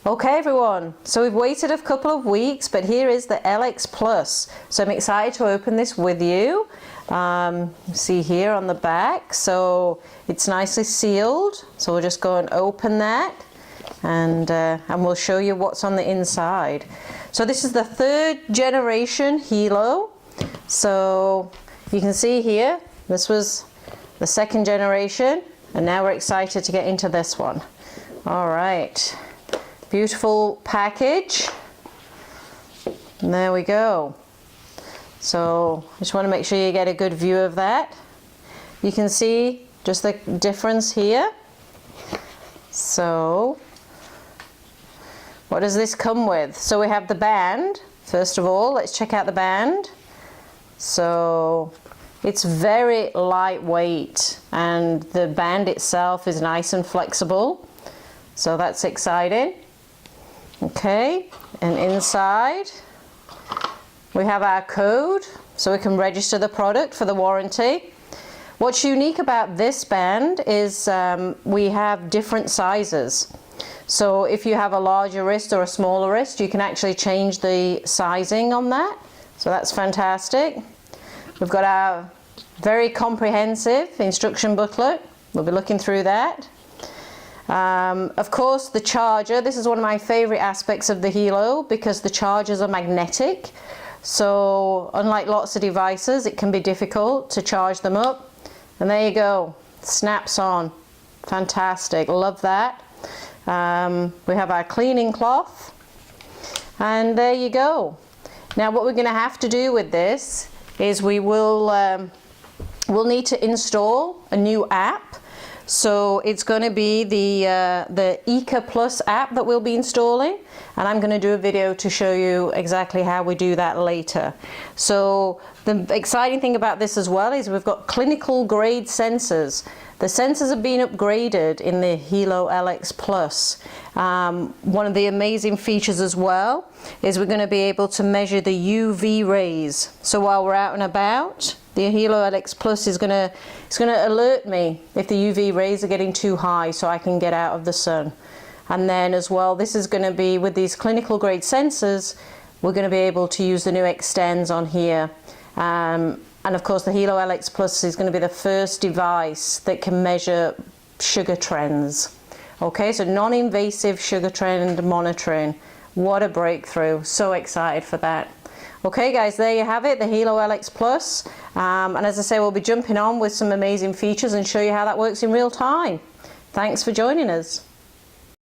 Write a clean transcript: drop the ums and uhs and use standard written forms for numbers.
Okay everyone, so we've waited a couple of weeks, but here is the LX Plus. So I'm excited to open this with you. See here on the back, so it's nicely sealed. So we'll just go and open that, and we'll show you what's on the inside. So this is the 3rd generation HELO. So you can see here, this was the 2nd generation, and now we're excited to get into this one. All right. Beautiful package, and there we go. So I just want to make sure you get a good view of that. You can see just the difference here. So what does this come with? So we have the band. First of all, let's check out the band. So it's very lightweight, and the band itself is nice and flexible, so that's exciting. Okay, and inside we have our code, so we can register the product for the warranty. What's unique about this band is we have different sizes. So if you have a larger wrist or a smaller wrist, you can actually change the sizing on that. So that's fantastic. We've got our very comprehensive instruction booklet. We'll be looking through that. Of course, the charger. This is one of my favorite aspects of the HELO, because the chargers are magnetic. So unlike lots of devices, it can be difficult to charge them up. And there you go, snaps on. Fantastic, love that. We have our cleaning cloth, and there you go. Now what we're going to have to do with this is we'll need to install a new app. So it's going to be the ECA Plus app that we'll be installing, and I'm going to do a video to show you exactly how we do that later. So the exciting thing about this as well is we've got clinical grade sensors. The sensors have been upgraded in the HELO LX Plus. One of the amazing features as well is we're going to be able to measure the UV rays. So while we're out and about, the HELO LX Plus is going to alert me if the UV rays are getting too high, so I can get out of the sun. And then as well, this is going to be, with these clinical grade sensors, we're going to be able to use the new extends on here. And of course the HELO LX Plus is going to be the first device that can measure sugar trends. Okay, so non-invasive sugar trend monitoring. What a breakthrough. So excited for that. Okay guys, there you have it, the HELO LX Plus. And as I say, we'll be jumping on with some amazing features and show you how that works in real time. Thanks for joining us.